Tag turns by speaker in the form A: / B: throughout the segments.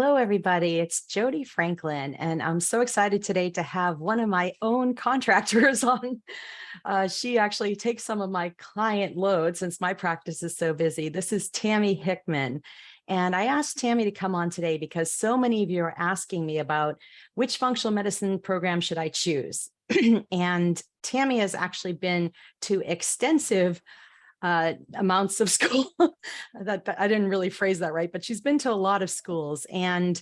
A: Hello, everybody. It's Jody Franklin, and I'm so excited today to have one of my own contractors on. She actually takes some of my client load since my practice is so busy. This is Tammy Hickman. And I asked Tammy to come on today because so many of you are asking me about which functional medicine program should I choose. And Tammy has actually been to extensive amounts of school. that I didn't really phrase that right, but she's been to a lot of schools, and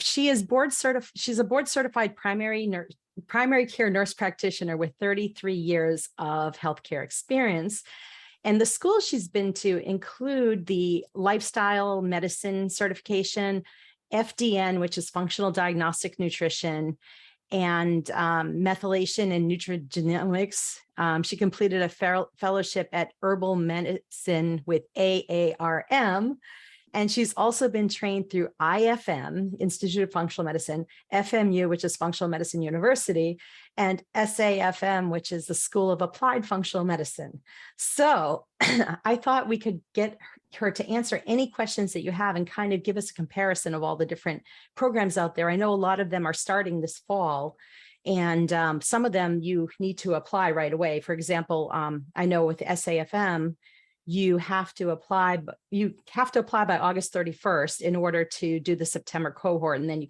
A: she is board certified. She's a board certified primary care nurse practitioner with 33 years of healthcare experience. And the schools she's been to include the lifestyle medicine certification, FDN, which is functional diagnostic nutrition, and methylation and nutrigenomics. She completed a fellowship at herbal medicine with AARM. And she's also been trained through IFM, Institute of Functional Medicine, FMU, which is Functional Medicine University, and SAFM, which is the School of Applied Functional Medicine. So I thought we could get her to answer any questions that you have and kind of give us a comparison of all the different programs out there. I know a lot of them are starting this fall, and some of them you need to apply right away. For example, I know with SAFM, you have to apply by August 31st in order to do the September cohort, and then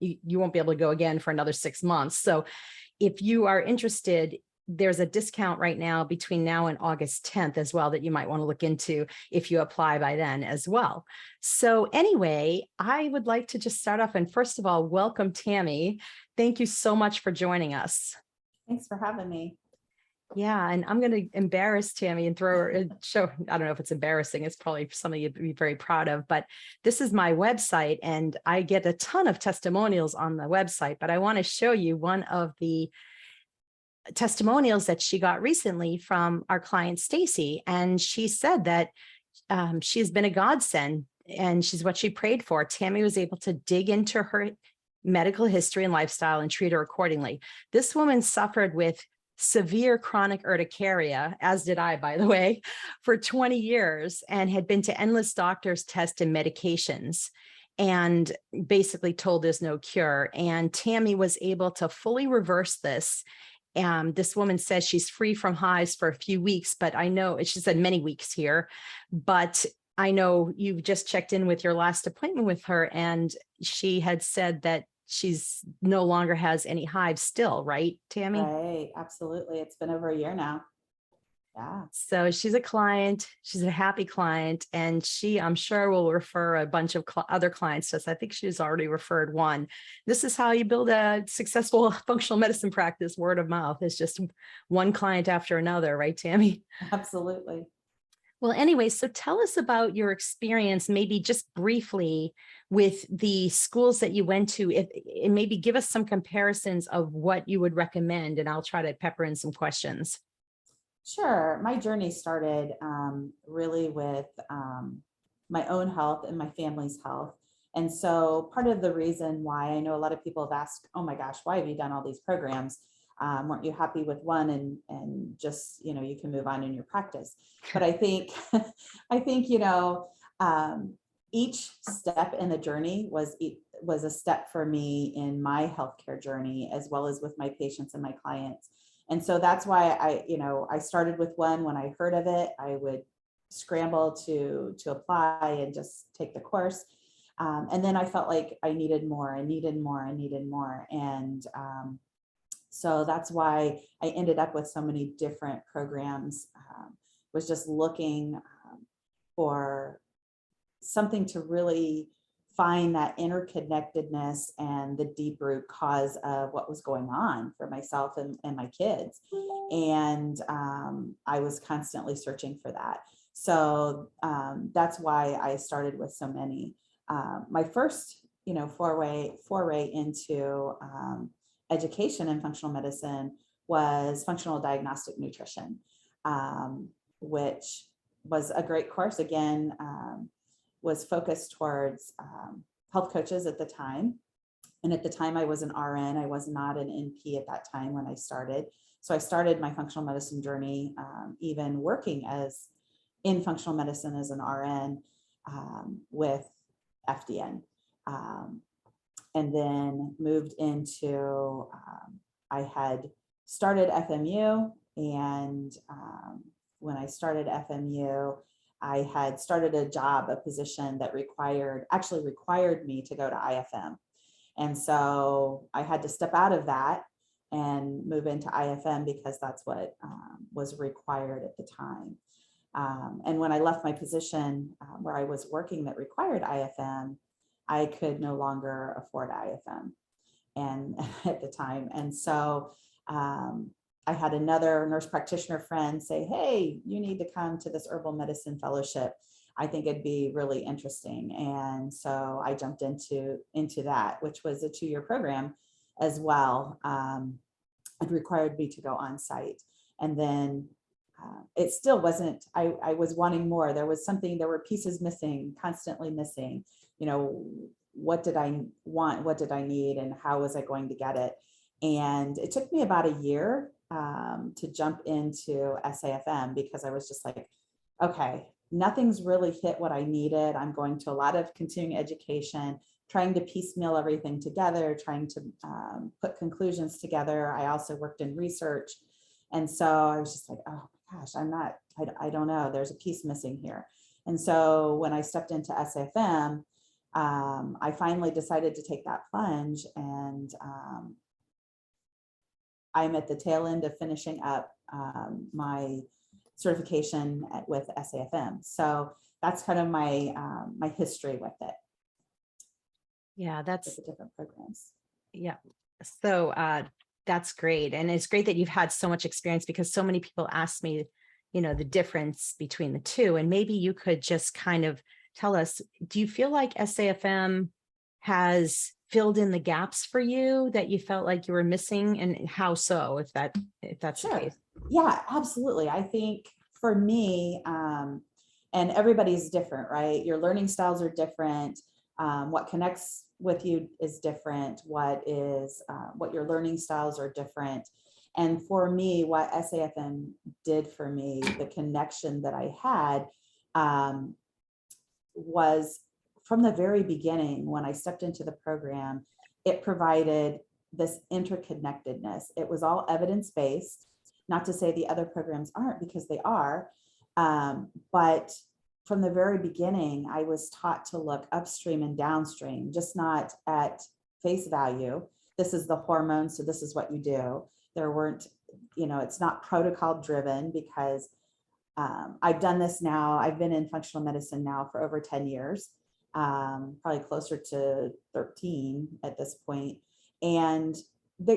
A: you won't be able to go again for another 6 months. So if you are interested, there's a discount right now between now and August 10th as well that you might want to look into if you apply by then as well. So anyway, I would like to just start off and first of all, welcome Tammy. Thank you so much for joining us.
B: Thanks for having me.
A: Yeah, and I'm going to embarrass Tammy and throw her and show. I don't know if it's embarrassing. It's probably something you'd be very proud of, but this is my website and I get a ton of testimonials on the website, but I want to show you one of the testimonials that she got recently from our client, Stacy. And she said that she's been a godsend and she's what she prayed for. Tammy was able to dig into her medical history and lifestyle and treat her accordingly. This woman suffered with severe chronic urticaria, as did I, by the way, for 20 years and had been to endless doctors' tests and medications and basically told there's no cure. And Tammy was able to fully reverse this. This woman says she's free from hives for a few weeks, but I know, she said many weeks here, but I know you've just checked in with your last appointment with her and she had said that she's no longer has any hives still, right, Tammy?
B: Right, absolutely. It's been over a year now. Yeah.
A: So she's a client, she's a happy client, and she, I'm sure, will refer a bunch of other clients to us. I think she's already referred one. This is how you build a successful functional medicine practice. Word of mouth is just one client after another, right, Tammy?
B: Absolutely.
A: Well, anyway, so tell us about your experience, maybe just briefly, with the schools that you went to, and maybe give us some comparisons of what you would recommend, and I'll try to pepper in some questions.
B: Sure. My journey started really with my own health and my family's health. And so part of the reason why I know a lot of people have asked, oh my gosh, why have you done all these programs? Weren't you happy with one and just, you can move on in your practice? But I think, each step in the journey was a step for me in my healthcare journey, as well as with my patients and my clients. And so that's why I started with one. When I heard of it, I would scramble to apply and just take the course. And then I felt like I needed more. And so that's why I ended up with so many different programs, was just looking for something to really find that interconnectedness and the deep root cause of what was going on for myself and my kids. And I was constantly searching for that. So that's why I started with so many. My first, foray into education in functional medicine was functional diagnostic nutrition, which was a great course. Again, was focused towards health coaches at the time. And at the time I was an RN, I was not an NP at that time when I started. So I started my functional medicine journey, even working in functional medicine as an RN with FDN. And then moved into, I had started FMU, and when I started FMU, I had started a position that actually required me to go to IFM. And so I had to step out of that and move into IFM because that's what was required at the time. And when I left my position where I was working that required IFM, I could no longer afford IFM and at the time. And so I had another nurse practitioner friend say, hey, you need to come to this herbal medicine fellowship. I think it'd be really interesting. And so I jumped into that, which was a 2-year program as well. It required me to go on site. And then it still wasn't, I was wanting more. There were pieces missing, constantly missing. What did I want? What did I need? And how was I going to get it? And it took me about a year to jump into SAFM because I was just like, okay, nothing's really hit what I needed. I'm going to a lot of continuing education, trying to piecemeal everything together, trying to put conclusions together. I also worked in research. And so I was just like, oh my gosh, I don't know, there's a piece missing here. And so when I stepped into SAFM, I finally decided to take that plunge, and I'm at the tail end of finishing up my certification with SAFM. So that's kind of my my history with it.
A: Yeah,
B: With the different programs.
A: yeah. So that's great. And it's great that you've had so much experience, because so many people ask me, the difference between the two. And maybe you could just kind of tell us, do you feel like SAFM has filled in the gaps for you that you felt like you were missing, and how so, if that's
B: Sure.
A: the case?
B: Yeah, absolutely. I think for me, and everybody's different, right? Your learning styles are different. What connects with you is different. What your learning styles are different. And for me, what SAFM did for me, the connection that I had was from the very beginning. When I stepped into the program, it provided this interconnectedness. It was all evidence-based, not to say the other programs aren't, because they are, but from the very beginning, I was taught to look upstream and downstream, just not at face value. This is the hormone, so this is what you do. There weren't, it's not protocol driven, because I've done this now. I've been in functional medicine now for over 10 years, probably closer to 13 at this point. And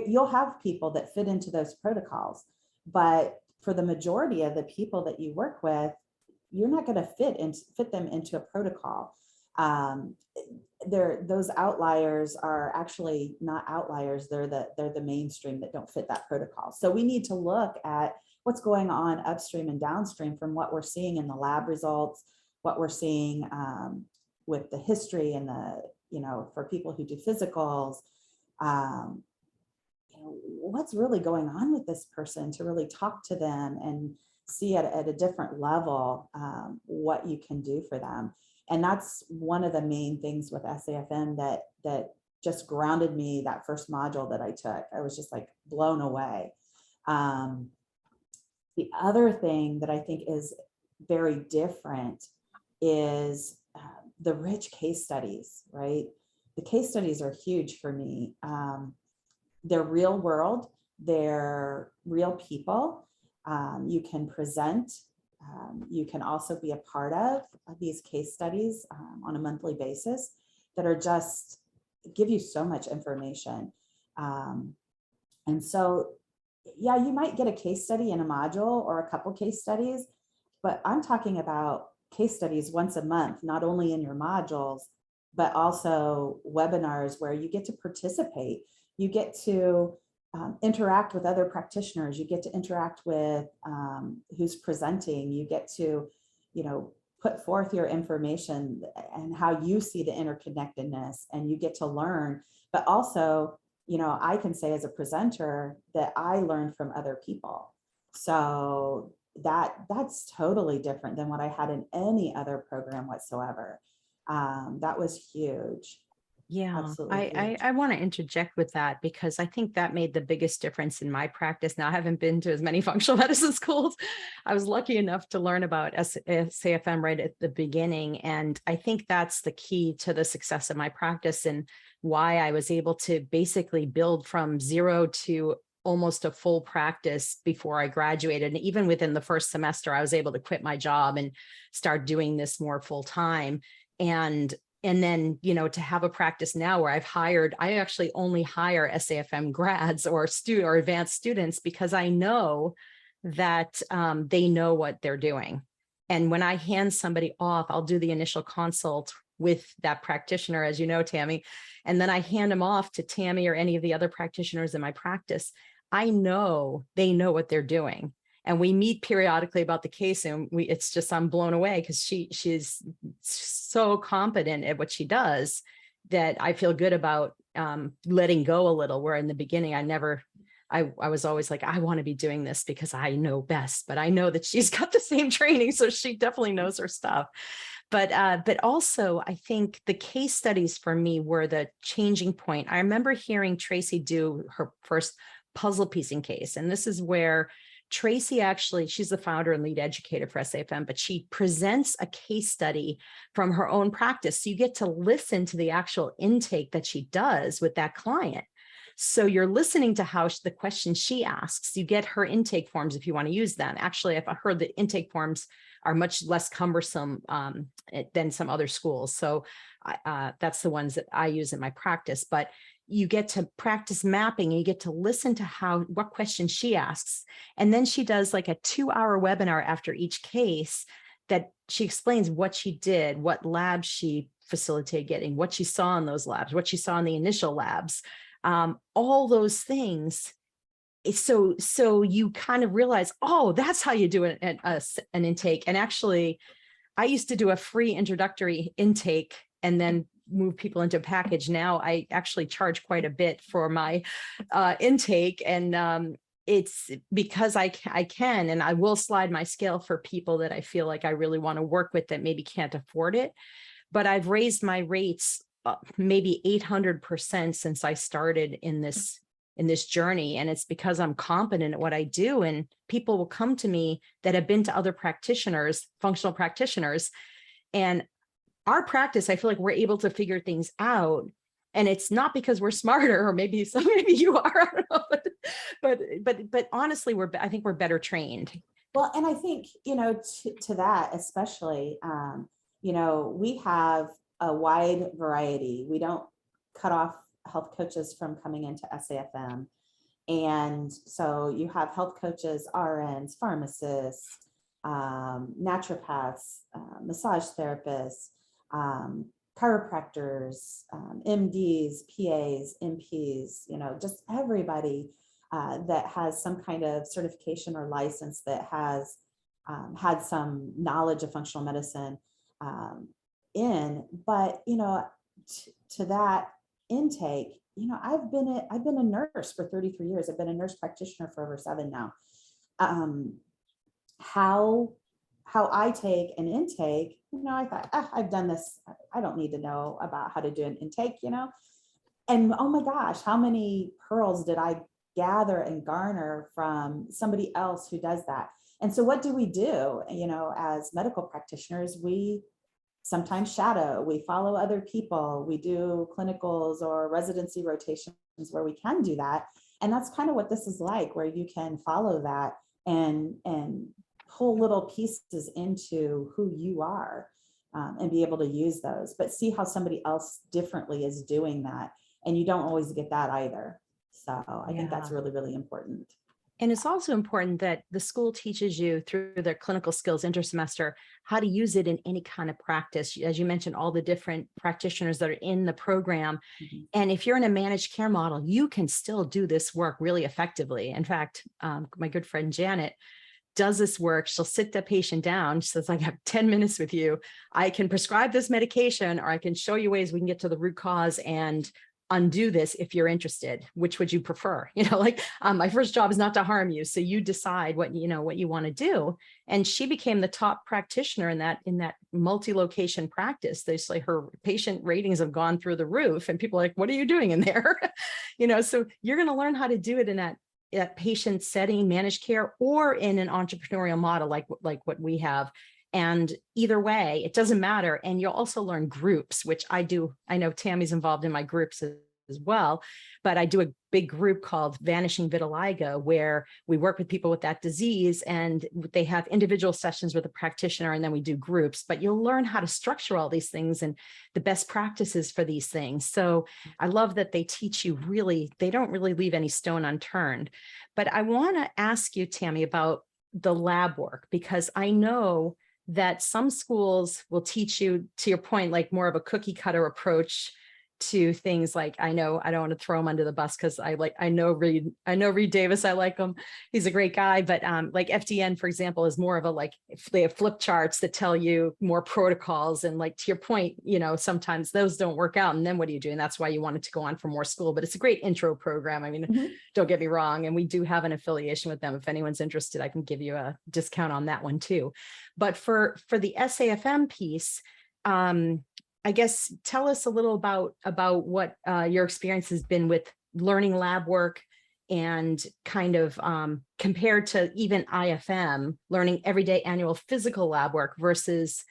B: you'll have people that fit into those protocols, but for the majority of the people that you work with, you're not going to fit them into a protocol. Those outliers are actually not outliers. They're the mainstream that don't fit that protocol. So we need to look at what's going on upstream and downstream from what we're seeing in the lab results, what we're seeing with the history and for people who do physicals, what's really going on with this person, to really talk to them and see at a different level what you can do for them. And that's one of the main things with SAFM that just grounded me. That first module that I took, I was just like blown away. The other thing that I think is very different is the rich case studies, right? The case studies are huge for me. They're real world, they're real people. You can present, you can also be a part of these case studies on a monthly basis that are just give you so much information. And so, yeah, you might get a case study in a module or a couple case studies, but I'm talking about case studies once a month, not only in your modules, but also webinars where you get to participate. You get to interact with other practitioners. You get to interact with who's presenting. You get to, put forth your information and how you see the interconnectedness, and you get to learn. But also, I can say as a presenter that I learned from other people. So that's totally different than what I had in any other program whatsoever. That was huge.
A: Yeah,
B: Absolutely
A: I
B: huge.
A: want to interject with that because I think that made the biggest difference in my practice. Now, I haven't been to as many functional medicine schools. I was lucky enough to learn about SAFM right at the beginning. And I think that's the key to the success of my practice and why I was able to basically build from zero to almost a full practice before I graduated. And even within the first semester, I was able to quit my job and start doing this more full time. And and then, to have a practice now where I actually only hire SAFM grads or advanced students because I know that they know what they're doing. And when I hand somebody off, I'll do the initial consult with that practitioner, as you know, Tammy, and then I hand them off to Tammy or any of the other practitioners in my practice. I know they know what they're doing. And we meet periodically about the case, and it's just, I'm blown away because she's so competent at what she does that I feel good about letting go a little, where in the beginning I was always like, I want to be doing this because I know best, but I know that she's got the same training, so she definitely knows her stuff. But also I think the case studies for me were the changing point. I remember hearing Tracy do her first puzzle piecing case, and this is where Tracy actually, she's the founder and lead educator for SAFM, but she presents a case study from her own practice. So you get to listen to the actual intake that she does with that client. So you're listening to how the questions she asks. You get her intake forms if you want to use them. Actually, I've heard the intake forms are much less cumbersome than some other schools. So that's the ones that I use in my practice. But you get to practice mapping and you get to listen to what questions she asks. And then she does like a 2-hour webinar after each case that she explains what she did, what labs she facilitated getting, what she saw in those labs, what she saw in the initial labs, all those things. So you kind of realize, oh, that's how you do an intake. And actually, I used to do a free introductory intake and then move people into a package. Now I actually charge quite a bit for my intake. And it's because I can, and I will slide my scale for people that I feel like I really want to work with that maybe can't afford it. But I've raised my rates maybe 800% since I started in this journey. And it's because I'm competent at what I do. And people will come to me that have been to other practitioners, functional practitioners. And our practice, I feel like we're able to figure things out. And it's not because we're smarter, or maybe you are, I don't know, but honestly, I think we're better trained.
B: Well, and I think, to that, especially, we have a wide variety. We don't cut off health coaches from coming into SAFM. And so you have health coaches, RNs, pharmacists, naturopaths, massage therapists, chiropractors, MDs, PAs, MPs, just everybody that has some kind of certification or license that has had some knowledge of functional medicine but to that intake, I've been a nurse for 33 years. I've been a nurse practitioner for over 7 now. How I take an intake, I thought, I've done this. I don't need to know about how to do an intake, and oh my gosh, how many pearls did I gather and garner from somebody else who does that? And so what do? As medical practitioners, we sometimes shadow, we follow other people, we do clinicals or residency rotations where we can do that. And that's kind of what this is like, where you can follow that and pull little pieces into who you are and be able to use those, but see how somebody else differently is doing that. And you don't always get that either. So I think that's really, really important.
A: And it's also important that the school teaches you through their clinical skills intersemester how to use it in any kind of practice. As you mentioned, all the different practitioners that are in the program. Mm-hmm. And if you're in a managed care model, you can still do this work really effectively. In fact, my good friend Janet does this work. She'll sit the patient down. She says, I have 10 minutes with you. I can prescribe this medication, or I can show you ways we can get to the root cause. And undo this if you're interested. Which would you prefer? Like, my first job is not to harm you. So you decide what you want to do. And she became the top practitioner in that multi-location practice. There's like, her patient ratings have gone through the roof, and people are like, what are you doing in there? So you're going to learn how to do it in that patient setting, managed care, or in an entrepreneurial model like what we have. And either way, it doesn't matter. And you'll also learn groups, which I do. I know Tammy's involved in my groups as well, but I do a big group called Vanishing Vitiligo, where we work with people with that disease, and they have individual sessions with a practitioner, and then we do groups. But you'll learn how to structure all these things and the best practices for these things. So I love that they teach you they don't really leave any stone unturned. But I want to ask you, Tammy, about the lab work, because I know that some schools will teach you, to your point, like more of a cookie cutter approach to things. Like, I know I don't want to throw him under the bus, because I know Reed Davis. I like him. He's a great guy. But like FDN, for example, is more of a, like, they have flip charts that tell you more protocols. And like, to your point, sometimes those don't work out. And then what do you do? And that's why you wanted to go on for more school. But it's a great intro program. I mean, don't get me wrong. And we do have an affiliation with them. If anyone's interested, I can give you a discount on that one too. But for the SAFM piece, I guess tell us a little about what your experience has been with learning lab work, and kind of compared to even IFM, learning everyday annual physical lab work versus,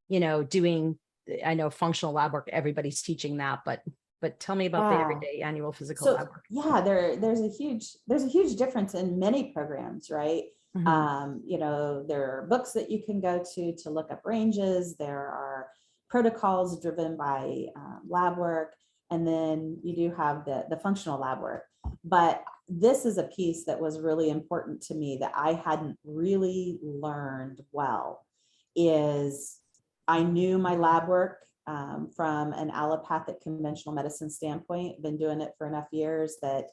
A: doing, I know functional lab work, everybody's teaching that, but tell me about the everyday annual physical lab work.
B: Yeah, there's a huge difference in many programs, right? There are books that you can go to look up ranges. There are protocols driven by lab work, and then you do have the functional lab work. But this is a piece that was really important to me that I hadn't really learned well. Is I knew my lab work from an allopathic conventional medicine standpoint. Been doing it for enough years that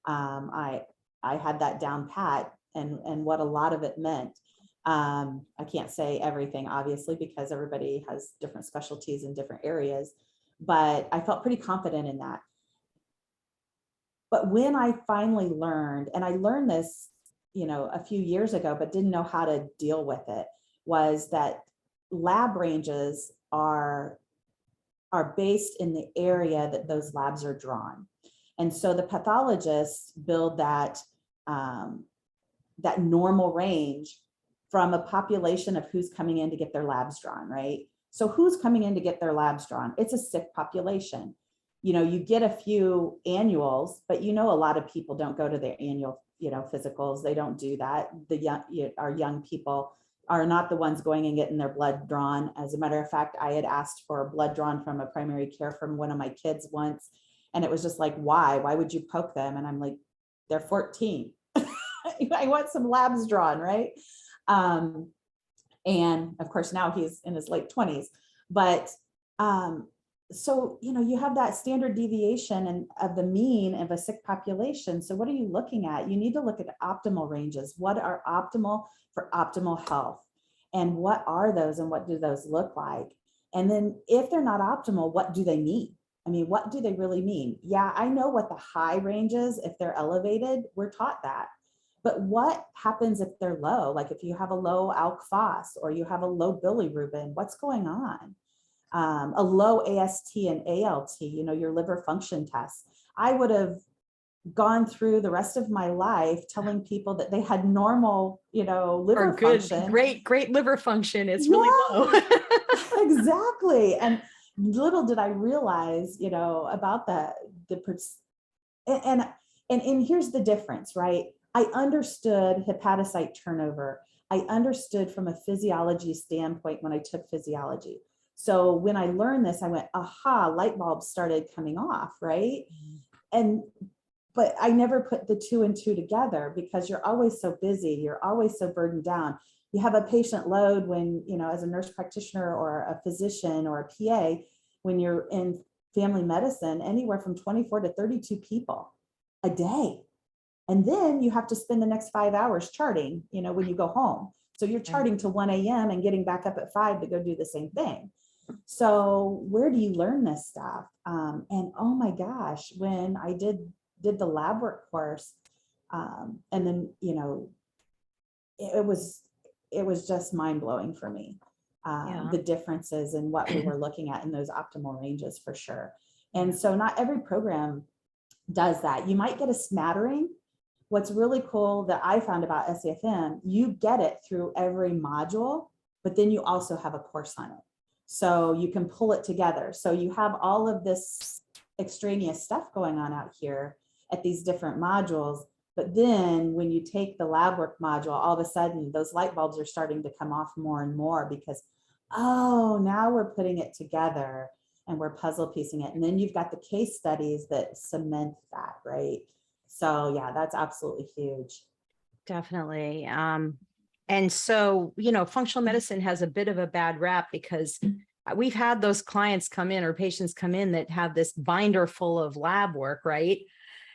B: I had that down pat, and what a lot of it meant. I can't say everything, obviously, because everybody has different specialties in different areas, but I felt pretty confident in that. But when I finally learned, and I learned this, a few years ago, but didn't know how to deal with it, was that lab ranges are based in the area that those labs are drawn. And so the pathologists build that normal range from a population of who's coming in to get their labs drawn, right? So who's coming in to get their labs drawn? It's a sick population. You get a few annuals, but a lot of people don't go to their annual, physicals. They don't do that. Our young people are not the ones going and getting their blood drawn. As a matter of fact, I had asked for blood drawn from a primary care from one of my kids once, and it was just like, why would you poke them? And I'm like, they're 14. I want some labs drawn, right? And of course, now he's in his late 20s. But so, you have that standard deviation of the mean of a sick population. So what are you looking at? You need to look at optimal ranges. What are optimal for optimal health? And what are those, and what do those look like? And then if they're not optimal, what do they mean? I mean, what do they really mean? Yeah, I know what the high range is. If they're elevated, we're taught that. But what happens if they're low? Like if you have a low alk phos, or you have a low bilirubin, what's going on? A low AST and ALT, your liver function tests. I would have gone through the rest of my life telling people that they had normal, liver function.
A: Great liver function. It's really low.
B: Exactly. And little did I realize, about and here's the difference, right? I understood hepatocyte turnover. I understood from a physiology standpoint when I took physiology. So when I learned this, I went, aha, light bulbs started coming off, right? But I never put the two and two together, because you're always so busy. You're always so burdened down. You have a patient load when, as a nurse practitioner or a physician or a PA, when you're in family medicine, anywhere from 24 to 32 people a day. And then you have to spend the next 5 hours charting, when you go home. So you're charting to 1 a.m. and getting back up at 5 to go do the same thing. So where do you learn this stuff? And oh my gosh, when I did the lab work course, and then, it was just mind blowing for me.
A: Yeah.
B: The differences in what we were looking at in those optimal ranges for sure. And so not every program does that. You might get a smattering. What's really cool that I found about SAFM, you get it through every module, but then you also have a course on it. So you can pull it together. So you have all of this extraneous stuff going on out here at these different modules. But then when you take the lab work module, all of a sudden those light bulbs are starting to come off more and more because, oh, now we're putting it together and we're puzzle piecing it. And then you've got the case studies that cement that, right? So yeah, that's absolutely huge.
A: Definitely. And so, functional medicine has a bit of a bad rap because we've had those clients come in or patients come in that have this binder full of lab work, right?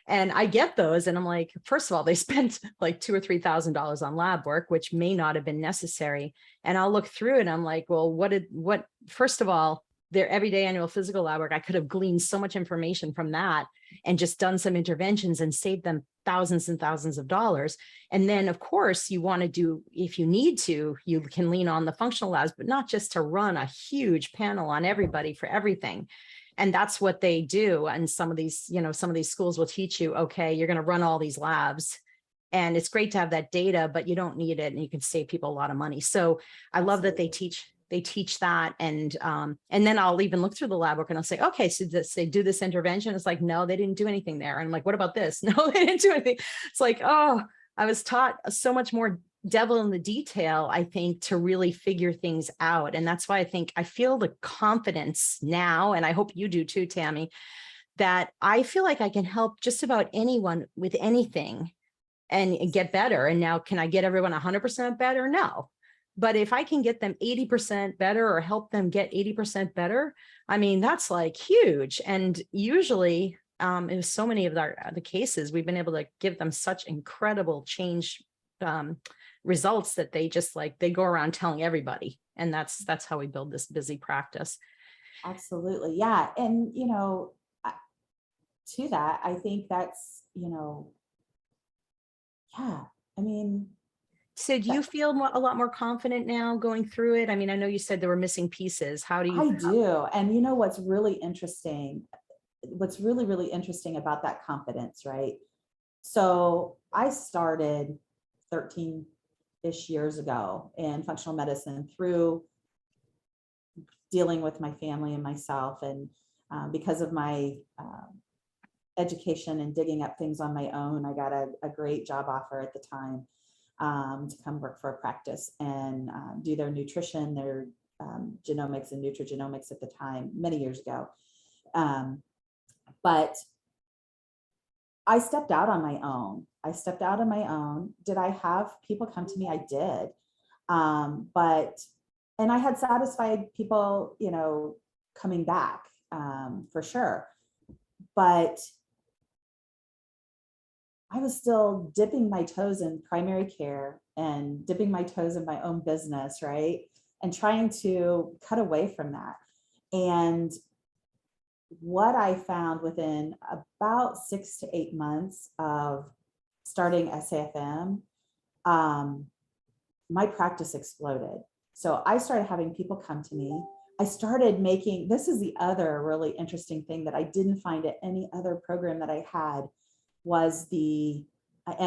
A: And I get those, and I'm like, first of all, they spent like $2,000 or $3,000 on lab work, which may not have been necessary. And I'll look through it, and I'm like, well, first of all, their everyday annual physical lab work, I could have gleaned so much information from that and just done some interventions and saved them thousands and thousands of dollars. And then, of course, you want to do, if you need to, you can lean on the functional labs, but not just to run a huge panel on everybody for everything. And that's what they do. And some of these schools will teach you, okay, you're going to run all these labs. And it's great to have that data, but you don't need it, and you can save people a lot of money. So I love that they teach that. And then I'll even look through the lab work and I'll say, okay, so they do this intervention. It's like, no, they didn't do anything there. And I'm like, what about this? No, they didn't do anything. It's like, oh, I was taught so much more devil in the detail, I think, to really figure things out. And that's why I feel the confidence now, and I hope you do too, Tammy, that I feel like I can help just about anyone with anything and get better. And now, can I get everyone 100% better? No. But if I can get them 80% better or help them get 80% better, I mean, that's like huge. And usually in so many of the cases, we've been able to give them such incredible change results that they go around telling everybody. And that's how we build this busy practice.
B: Absolutely. Yeah. And, to that, I think that's, yeah, I mean,
A: So do you feel a lot more confident now going through it? I mean, I know you said there were missing pieces. How do you?
B: I do. And what's really interesting, what's really, really interesting about that confidence, right? So I started 13-ish years ago in functional medicine through dealing with my family and myself. And because of my education and digging up things on my own, I got a great job offer at the time to come work for a practice and do their nutrition, their genomics and nutrigenomics at the time, many years ago. But I stepped out on my own. Did I have people come to me? I did. And I had satisfied people, coming back for sure. But I was still dipping my toes in primary care and dipping my toes in my own business, right? And trying to cut away from that. And what I found within about 6 to 8 months of starting SAFM, my practice exploded. So I started having people come to me. I started making, this is the other really interesting thing that I didn't find at any other program that I had, was and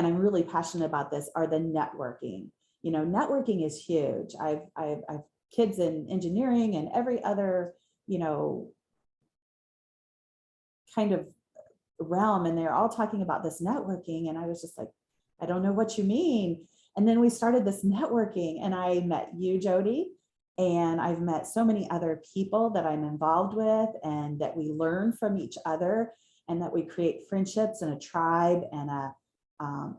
B: I'm really passionate about this, are the networking. Networking is huge. I've kids in engineering and every other, kind of realm, and they're all talking about this networking. And I was just like, I don't know what you mean. And then we started this networking, and I met you, Jody, and I've met so many other people that I'm involved with, and that we learn from each other, and that we create friendships and a tribe, and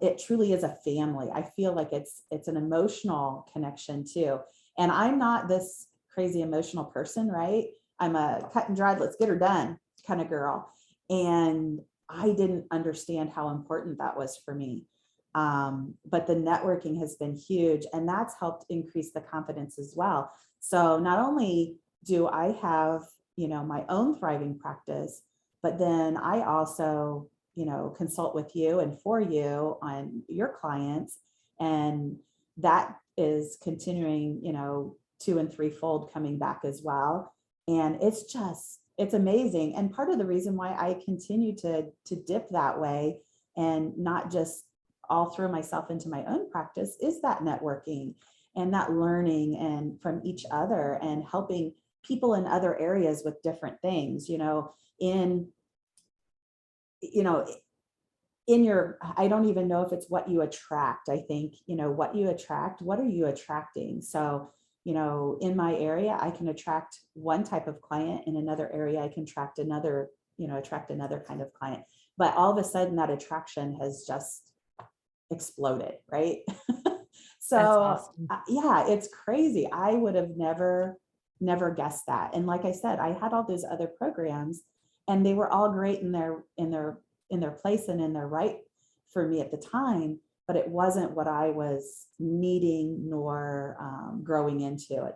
B: it truly is a family. I feel like it's an emotional connection too. And I'm not this crazy emotional person, right? I'm a cut and dried, let's get her done kind of girl. And I didn't understand how important that was for me. But the networking has been huge, and that's helped increase the confidence as well. So not only do I have, my own thriving practice, but then I also, consult with you and for you on your clients. And that is continuing, two and threefold coming back as well. And it's amazing. And part of the reason why I continue to dip that way and not just all throw myself into my own practice is that networking and that learning and from each other and helping people in other areas with different things, in, you know, in your, I don't even know if it's what you attract. I think, what you attract, what are you attracting? So, in my area, I can attract one type of client. In another area, I can attract another kind of client. But all of a sudden that attraction has just exploded, right?
A: That's
B: So
A: awesome.
B: yeah, it's crazy. I would have never guessed that. And like I said, I had all those other programs and they were all great in their place and in their right for me at the time, but it wasn't what I was needing nor growing into it.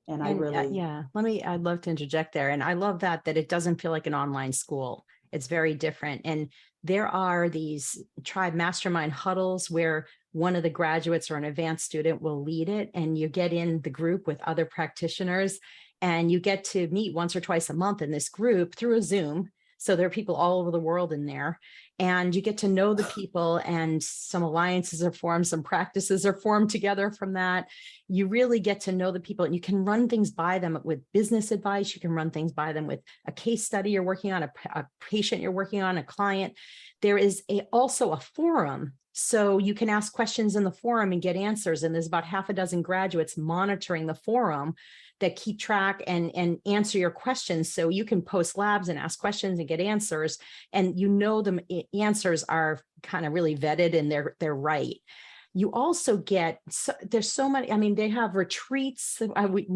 B: And I
A: And
B: really,
A: yeah, I'd love to interject there. And I love that it doesn't feel like an online school. It's very different. And there are these tribe mastermind huddles where one of the graduates or an advanced student will lead it. And you get in the group with other practitioners and you get to meet once or twice a month in this group through a Zoom. So there are people all over the world in there. And you get to know the people, and some alliances are formed, some practices are formed together from that. You really get to know the people and you can run things by them with business advice. You can run things by them with a case study you're working on, a patient you're working on, a client. There is also a forum. So you can ask questions in the forum and get answers. And there's about half a dozen graduates monitoring the forum that keep track and answer your questions. So you can post labs and ask questions and get answers. And the answers are kind of really vetted and they're right. You also get, there's so many, I mean, they have retreats.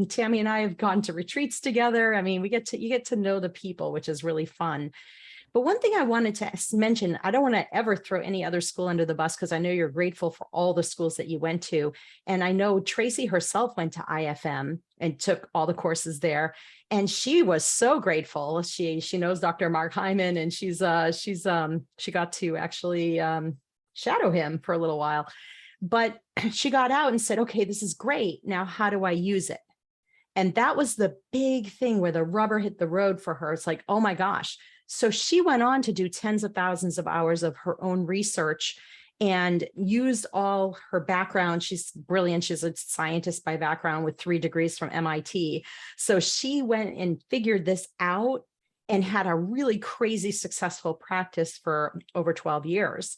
A: Tammy and I have gone to retreats together. I mean, you get to know the people, which is really fun. But one thing I wanted to mention, I don't want to ever throw any other school under the bus because I know you're grateful for all the schools that you went to. And I know Tracy herself went to IFM and took all the courses there. And she was so grateful. She knows Dr. Mark Hyman, and she got to actually shadow him for a little while. But she got out and said, okay, this is great. Now, how do I use it? And that was the big thing where the rubber hit the road for her. It's like, oh my gosh. So she went on to do tens of thousands of hours of her own research and used all her background. She's brilliant. She's a scientist by background with 3 degrees from MIT. So she went and figured this out and had a really crazy successful practice for over 12 years.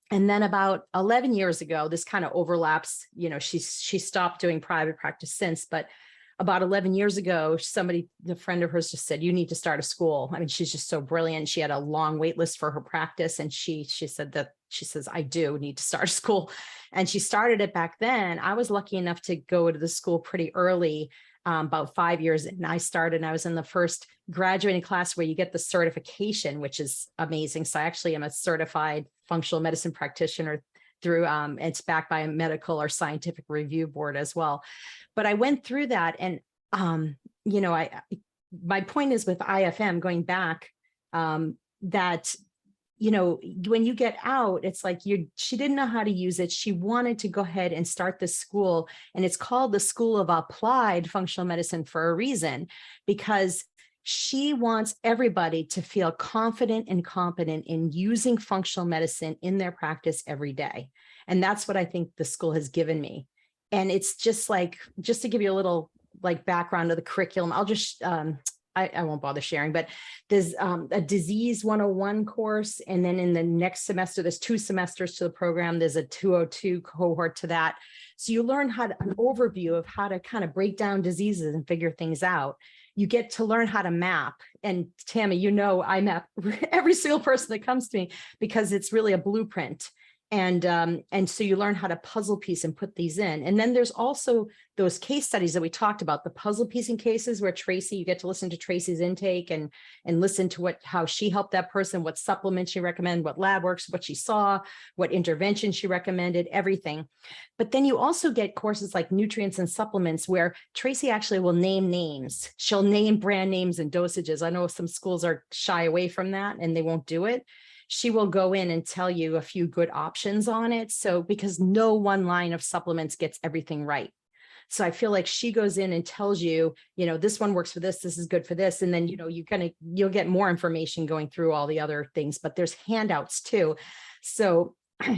A: And then about 11 years ago, this kind of overlaps, she stopped doing private practice since, but about 11 years ago, a friend of hers just said, you need to start a school. I mean, she's just so brilliant. She had a long wait list for her practice. And she says, I do need to start a school. And she started it back then. I was lucky enough to go to the school pretty early, about 5 years. And I was in the first graduating class where you get the certification, which is amazing. So I actually am a certified functional medicine practitioner through, it's backed by a medical or scientific review board as well. But I went through that, and my point is with IFM going back, that when you get out, it's like she didn't know how to use it. She wanted to go ahead and start this school, and it's called the School of Applied Functional Medicine for a reason, because she wants everybody to feel confident and competent in using functional medicine in their practice every day. And that's what I think the school has given me. And it's just to give you a little background of the curriculum, I'll just, I won't bother sharing, but there's a disease 101 course. And then in the next semester, there's 2 semesters to the program. There's a 202 cohort to that. So you learn an overview of how to kind of break down diseases and figure things out. You get to learn how to map. And Tammy, I map every single person that comes to me because it's really a blueprint. And so you learn how to puzzle piece and put these in. And then there's also those case studies that we talked about, the puzzle piecing cases where Tracy, you get to listen to Tracy's intake and listen to how she helped that person, what supplements she recommended, what lab works, what she saw, what intervention she recommended, everything. But then you also get courses like nutrients and supplements where Tracy actually will name names. She'll name brand names and dosages. I know some schools are shy away from that and they won't do it. She will go in and tell you a few good options on it. So because no one line of supplements gets everything right. So I feel like she goes in and tells you, this one works for this is good for this. And then, you'll get more information going through all the other things, but there's handouts too. So,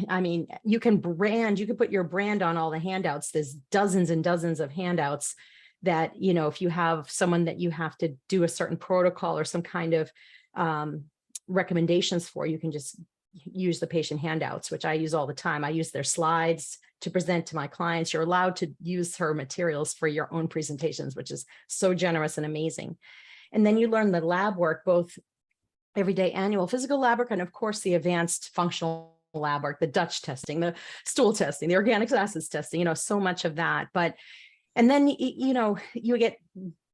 A: I mean, you can put your brand on all the handouts. There's dozens and dozens of handouts that, if you have someone that you have to do a certain protocol or some kind of, recommendations for, you can just use the patient handouts, which I use all the time. I use their slides to present to my clients. You're allowed to use her materials for your own presentations, which is so generous and amazing. And then you learn the lab work, both everyday annual physical lab work, and of course the advanced functional lab work, the Dutch testing, the stool testing, the organic acids testing, so much of that. And then, you get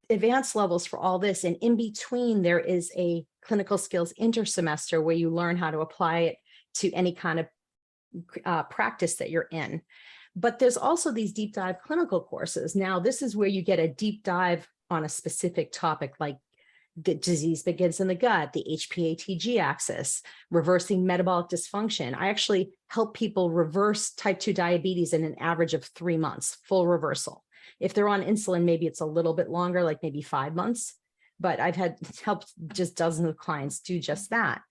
A: advanced levels for all this. And in between, there is a clinical skills intersemester where you learn how to apply it to any kind of practice that you're in. But there's also these deep dive clinical courses. Now, this is where you get a deep dive on a specific topic, like the disease begins in the gut, the HPA-TG axis, reversing metabolic dysfunction. I actually help people reverse type 2 diabetes in an average of 3 months, full reversal. If they're on insulin, maybe it's a little bit longer, like maybe 5 months, but I've helped just dozens of clients do just that.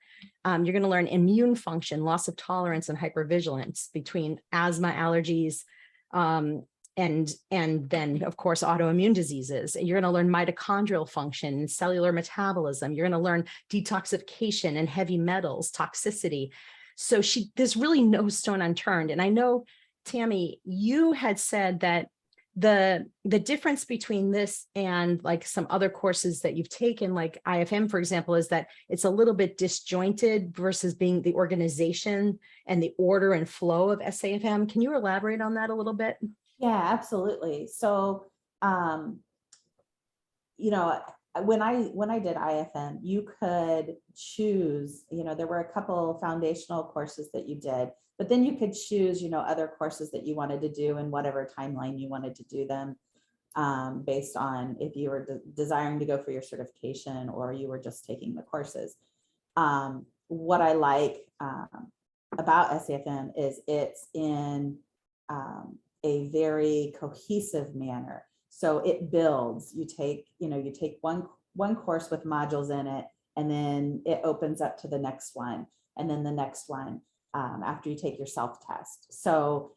A: You're going to learn immune function, loss of tolerance, and hypervigilance between asthma, allergies, and then, of course, autoimmune diseases. You're going to learn mitochondrial function and cellular metabolism. You're going to learn detoxification and heavy metals, toxicity. So there's really no stone unturned. And I know, Tammy, you had said that the difference between this and like some other courses that you've taken, like IFM, for example, is that it's a little bit disjointed versus being the organization and the order and flow of SAFM. Can you elaborate on that a little bit?
B: Yeah, absolutely. So, when I did IFM, you could choose, there were a couple foundational courses that you did, but then you could choose, other courses that you wanted to do in whatever timeline you wanted to do them, based on if you were desiring to go for your certification or you were just taking the courses. What I like about SAFM is it's in a very cohesive manner. So it builds. You take one course with modules in it, and then it opens up to the next one, and then the next one after you take your self-test. So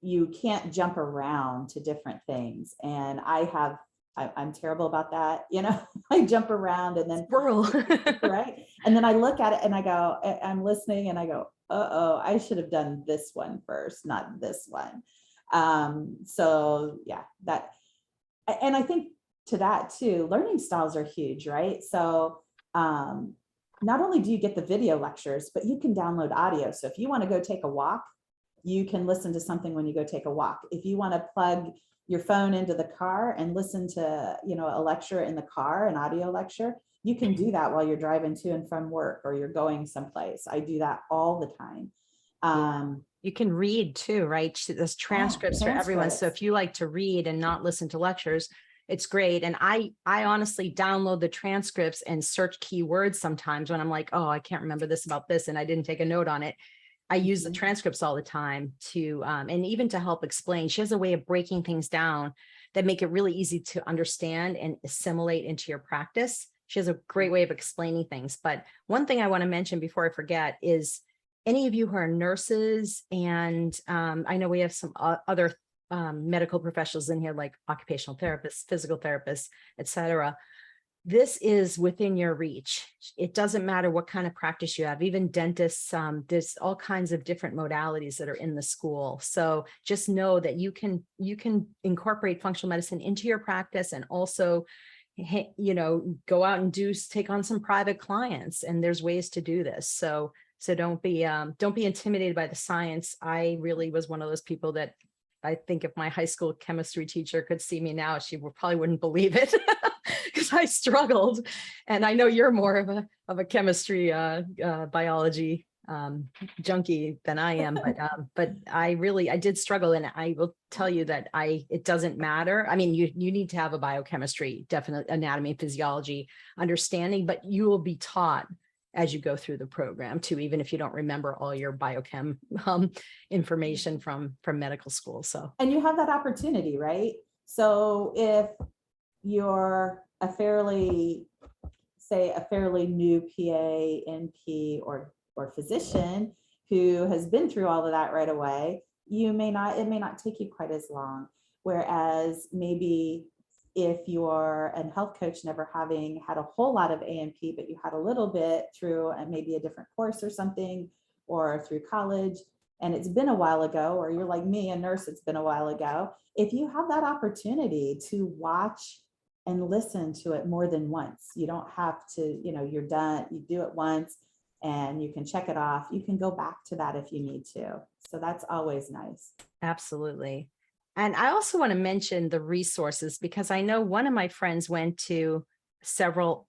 B: you can't jump around to different things. And I'm terrible about that. I jump around and then
A: Squirrel.
B: right. And then I look at it and I go, I'm listening and I go, I should have done this one first, not this one. So yeah, and I think to that too, learning styles are huge, right? So not only do you get the video lectures, but you can download audio. So if you want to go take a walk, you can listen to something when you go take a walk. If you want to plug your phone into the car and listen to, a lecture in the car, an audio lecture, you can do that while you're driving to and from work or you're going someplace. I do that all the time.
A: You can read too, right? There's transcripts for everyone. So if you like to read and not listen to lectures, it's great. And I honestly download the transcripts and search keywords sometimes when I'm like, oh, I can't remember this about this and I didn't take a note on it. I use the transcripts all the time to, and even to help explain. She has a way of breaking things down that make it really easy to understand and assimilate into your practice. She has a great way of explaining things. But one thing I want to mention before I forget is any of you who are nurses, and I know we have some other medical professionals in here, like occupational therapists, physical therapists, etc. This is within your reach. It doesn't matter what kind of practice you have, even dentists, there's all kinds of different modalities that are in the school. So just know that you can incorporate functional medicine into your practice and also, go out and take on some private clients. And there's ways to do this. So So don't be intimidated by the science. I really was one of those people that I think if my high school chemistry teacher could see me now, she probably wouldn't believe it because I struggled. And I know you're more of a chemistry, biology junkie than I am, but I did struggle, and I will tell you that it doesn't matter. I mean, you need to have a biochemistry, definite anatomy, physiology understanding, but you will be taught as you go through the program too, even if you don't remember all your biochem information from medical school. So,
B: and you have that opportunity, right? So if you're a fairly new PA, NP, or physician who has been through all of that right away, it may not take you quite as long. Whereas maybe if you're a health coach, never having had a whole lot of A&P, but you had a little bit through maybe a different course or something, or through college, and it's been a while ago, or you're like me, a nurse, it's been a while ago. If you have that opportunity to watch and listen to it more than once, you don't have to, you're done, you do it once and you can check it off. You can go back to that if you need to. So that's always nice.
A: absolutely. And I also want to mention the resources, because I know one of my friends went to several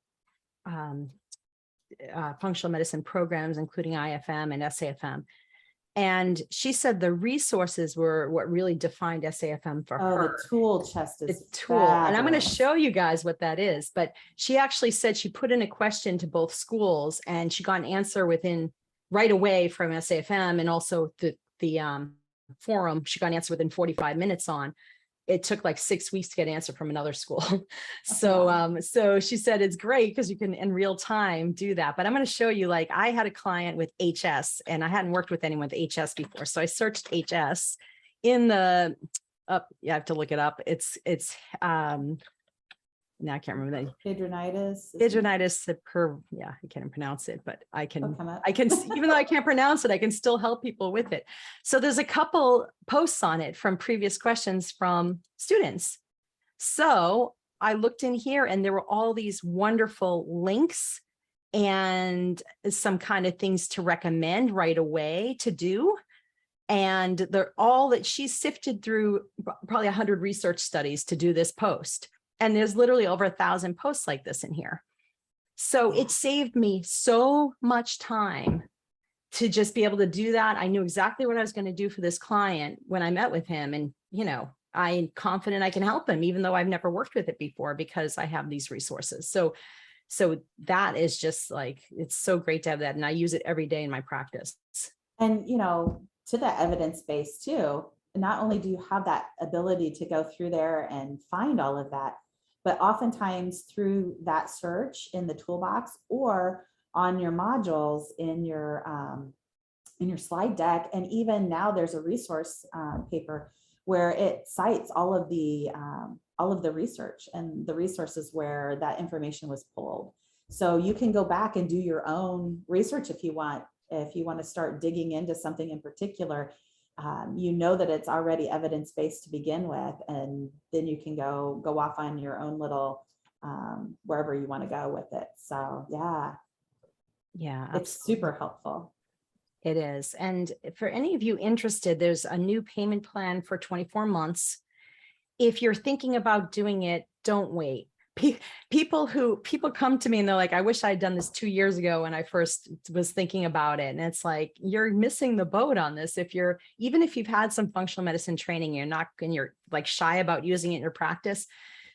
A: functional medicine programs, including IFM and SAFM. And she said the resources were what really defined SAFM for her.
B: The tool chest is
A: the tool. Fabulous. And I'm going to
B: fabulous.
A: show you guys what that is. But she actually said she put in a question to both schools and she got an answer right away from SAFM, and also the forum. She got an answer within 45 minutes on. It took like 6 weeks to get an answer from another school. So she said it's great because you can in real time do that. But I'm going to show you, like, I had a client with HS and I hadn't worked with anyone with HS before. So I searched HS in the you have to look it up. It's now I can't remember that.
B: Hidradenitis.
A: Yeah, I can't pronounce it, but I can,
B: even
A: though I can't pronounce it, I can still help people with it. So there's a couple posts on it from previous questions from students. So I looked in here and there were all these wonderful links and some kind of things to recommend right away to do. And they're all that she sifted through probably 100 research studies to do this post. And there's literally over 1,000 posts like this in here. So it saved me so much time to just be able to do that. I knew exactly what I was going to do for this client when I met with him. And, I'm confident I can help him, even though I've never worked with it before, because I have these resources. So that is just like, it's so great to have that. And I use it every day in my practice.
B: And, to that evidence base too, not only do you have that ability to go through there and find all of that, but oftentimes through that search in the toolbox or on your modules in your slide deck, and even now there's a resource paper where it cites all of the research and the resources where that information was pulled. So you can go back and do your own research if you want. If you want to start digging into something in particular, that it's already evidence-based to begin with, and then you can go off on your own little wherever you want to go with it. So yeah, it's super helpful.
A: It is. And for any of you interested, there's a new payment plan for 24 months. If you're thinking about doing it, don't wait. People come to me and they're like, I wish I'd done this 2 years ago when I first was thinking about it. And it's like, you're missing the boat on this. Even if you've had some functional medicine training, you're like shy about using it in your practice,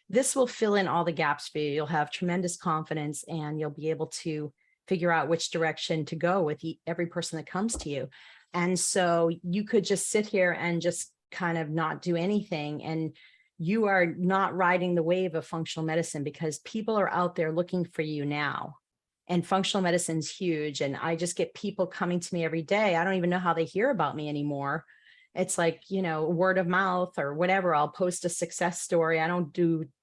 A: this will fill in all the gaps for you. You'll have tremendous confidence and you'll be able to figure out which direction to go with every person that comes to you. And so you could just sit here and just kind of not do anything, and you are not riding the wave of functional medicine, because people are out there looking for you now. And functional medicine is huge. And I just get people coming to me every day. I don't even know how they hear about me anymore. It's like, word of mouth or whatever. I'll post a success story. I don't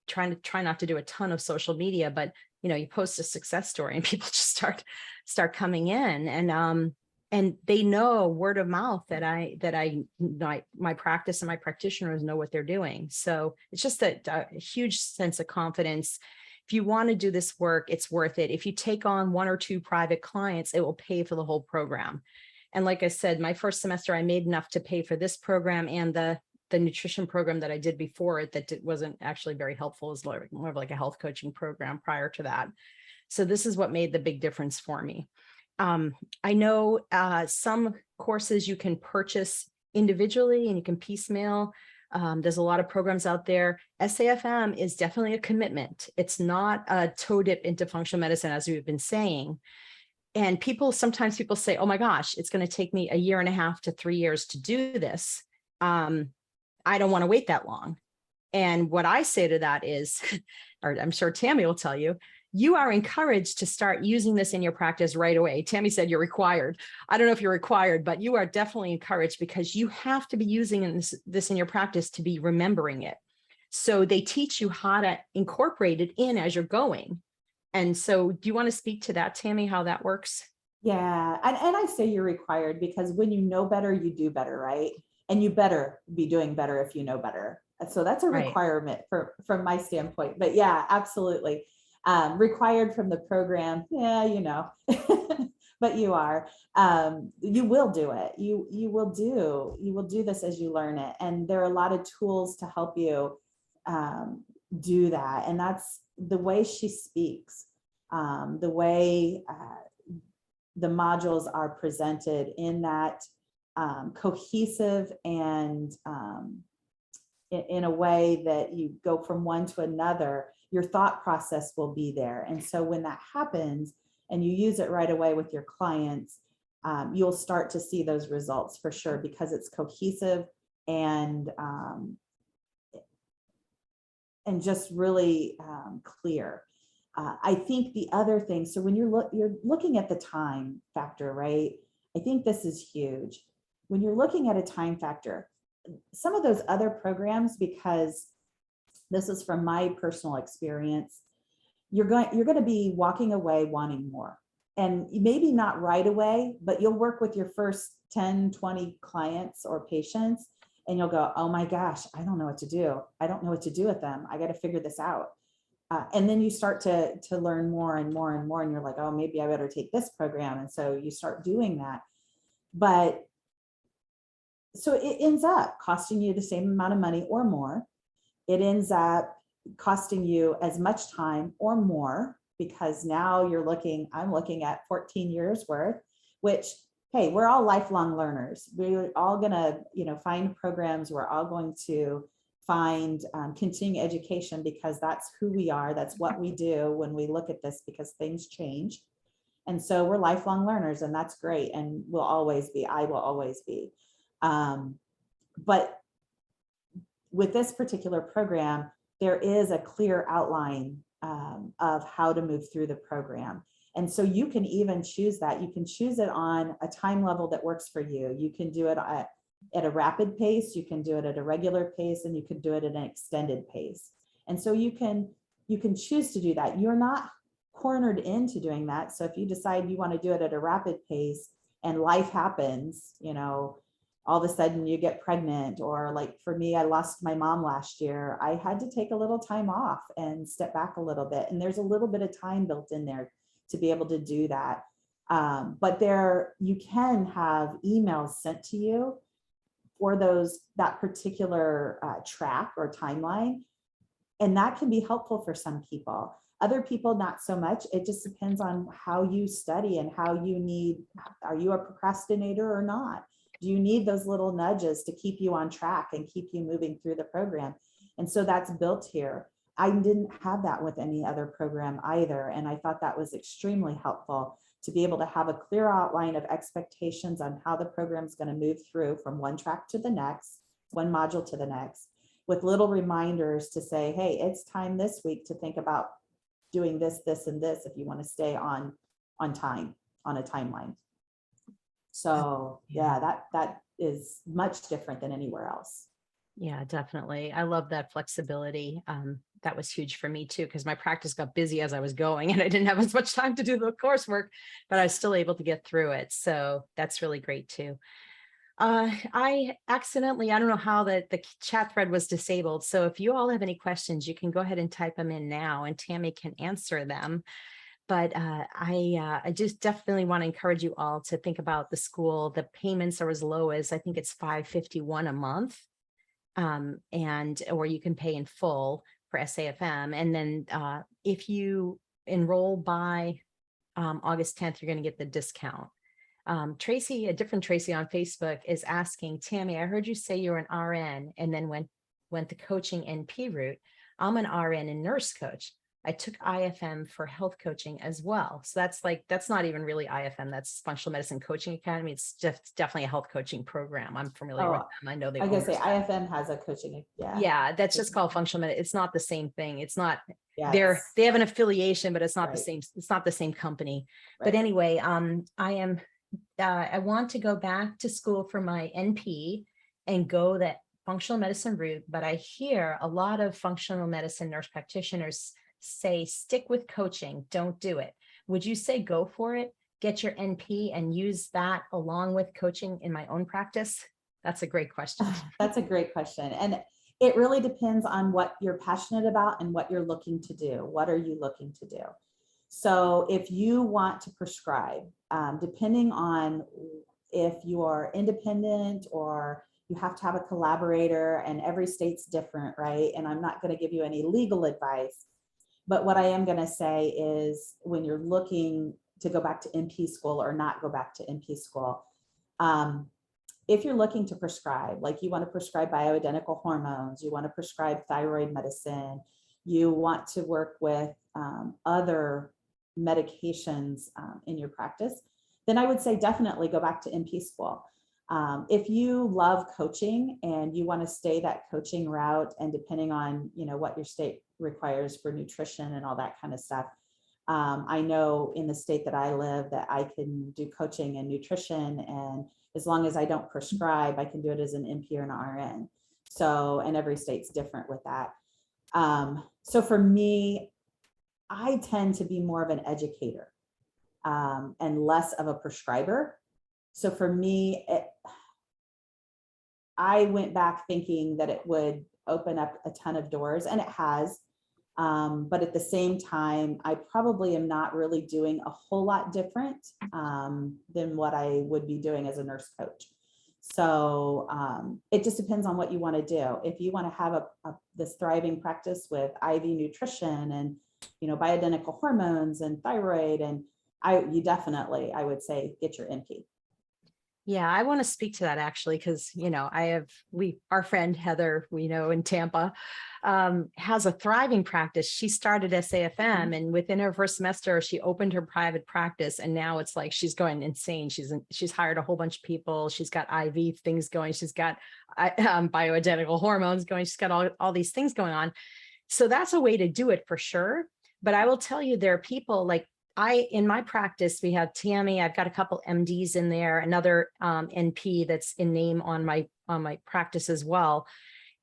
A: try not to do a ton of social media, but you post a success story and people just start coming in, and they know word of mouth that my practice and my practitioners know what they're doing. So it's just a huge sense of confidence. if you want to do this work, it's worth it. If you take on 1 or 2 private clients, it will pay for the whole program. And like I said, my first semester, I made enough to pay for this program and the nutrition program that I did before it that wasn't actually very helpful. It was more of like a health coaching program prior to that. So this is what made the big difference for me. I know some courses you can purchase individually and you can piecemeal. There's a lot of programs out there. SAFM is definitely a commitment. It's not a toe dip into functional medicine, as we've been saying. And sometimes people say, oh my gosh, it's going to take me 1.5 to 3 years to do this. I don't want to wait that long. And what I say to that is, or I'm sure Tammy will tell you, you are encouraged to start using this in your practice right away. Tammy said you're required. I don't know if you're required, but you are definitely encouraged because you have to be using this in your practice to be remembering it. So they teach you how to incorporate it in as you're going. And so do you want to speak to that, Tammy, how that works?
B: Yeah, and I say you're required because when you know better, you do better, right? And you better be doing better if you know better. So that's a
A: Right.
B: requirement from my standpoint. But yeah, absolutely. Required from the program. Yeah, you know, but you are. You will do it. You will do this as you learn it. And there are a lot of tools to help you do that. And that's the way she speaks, the way the modules are presented in that cohesive and in a way that you go from one to another, your thought process will be there. And so when that happens and you use it right away with your clients, you'll start to see those results for sure because it's cohesive and just really clear. I think the other thing, so when you're looking at the time factor, right? I think this is huge. When you're looking at a time factor, some of those other programs, because this is from my personal experience, you're going to be walking away wanting more. And maybe not right away, but you'll work with your first 10, 20 clients or patients, and you'll go, oh my gosh, I don't know what to do. I don't know what to do with them. I got to figure this out. And then you start to learn more and more and more, and you're like, oh, maybe I better take this program. And so you start doing that. But so it ends up costing you the same amount of money or more. It ends up costing you as much time or more because now I'm looking at 14 years worth, which, hey, we're all lifelong learners. We're all gonna, find programs. We're all going to find continuing education because that's who we are. That's what we do when we look at this because things change. And so we're lifelong learners, and that's great. And will always be, I will always be. But with this particular program, there is a clear outline of how to move through the program. And so you can even choose that. You can choose it on a time level that works for you. You can do it at a rapid pace, you can do it at a regular pace, and you can do it at an extended pace. And so you can choose to do that. You're not cornered into doing that. So if you decide you want to do it at a rapid pace and life happens, all of a sudden you get pregnant, or like for me, I lost my mom last year. I had to take a little time off and step back a little bit. And there's a little bit of time built in there to be able to do that. But you can have emails sent to you for that particular track or timeline. And that can be helpful for some people. Other people, not so much. It just depends on how you study and how are you a procrastinator or not? Do you need those little nudges to keep you on track and keep you moving through the program? And so that's built here. I didn't have that with any other program either. And I thought that was extremely helpful to be able to have a clear outline of expectations on how the program is going to move through from one track to the next, one module to the next, with little reminders to say, hey, it's time this week to think about doing this, this, and this if you want to stay on time, on a timeline. So yeah, that is much different than anywhere else.
A: Yeah, definitely. I love that flexibility. That was huge for me too, because my practice got busy as I was going and I didn't have as much time to do the coursework, but I was still able to get through it. So that's really great too. I accidentally, I don't know how the chat thread was disabled. So if you all have any questions, you can go ahead and type them in now and Tammy can answer them. But I just definitely want to encourage you all to think about the school. The payments are as low as, I think it's $551 a month. And or you can pay in full for SAFM. And then if you enroll by August 10th, you're going to get the discount. Tracy, a different Tracy on Facebook, is asking, Tammy, I heard you say you're an RN and then went the coaching NP route. I'm an RN and nurse coach. I took IFM for health coaching as well. So that's not even really IFM. That's Functional Medicine Coaching Academy. It's just definitely a health coaching program. I'm familiar with
B: Oh,
A: them. I know they
B: I
A: own
B: guess say
A: that.
B: IFM has a coaching. Yeah.
A: Yeah, that's just called functional medicine. It's not the same thing. It's not,
B: Yes.
A: they have an affiliation, but it's not the
B: Right.
A: same. It's not the same company. But
B: Right.
A: anyway, I want to go back to school for my NP and go that functional medicine route, but I hear a lot of functional medicine nurse practitioners say, stick with coaching, don't do it. Would you say go for it, get your NP and use that along with coaching in my own practice? That's a great question.
B: That's a great question. And it really depends on what you're passionate about and what you're looking to do. What are you looking to do? So if you want to prescribe, depending on if you are independent or you have to have a collaborator, and every state's different, right? And I'm not going to give you any legal advice, but what I am going to say is when you're looking to go back to NP school or not go back to NP school, if you're looking to prescribe, like you want to prescribe bioidentical hormones, you want to prescribe thyroid medicine, you want to work with other medications in your practice, then I would say definitely go back to NP school. If you love coaching and you want to stay that coaching route, and depending on what your state requires for nutrition and all that kind of stuff, I know in the state that I live that I can do coaching and nutrition, and as long as I don't prescribe, I can do it as an NP or an RN. So, and every state's different with that. So for me, I tend to be more of an educator and less of a prescriber. So for me, I went back thinking that it would open up a ton of doors, and it has. But at the same time, I probably am not really doing a whole lot different than what I would be doing as a nurse coach. So it just depends on what you want to do. If you want to have this thriving practice with IV nutrition and bioidentical hormones and thyroid, and you definitely, I would say, get your NP.
A: Yeah, I want to speak to that actually, because our friend Heather, we know in Tampa, has a thriving practice. She started SAFM, and within her first semester, she opened her private practice, and now it's like she's going insane. She's hired a whole bunch of people. She's got IV things going. She's got bioidentical hormones going. She's got all these things going on. So that's a way to do it for sure. But I will tell you, there are people like in my practice, we have Tammy, I've got a couple MDs in there, another NP that's in name on my practice as well.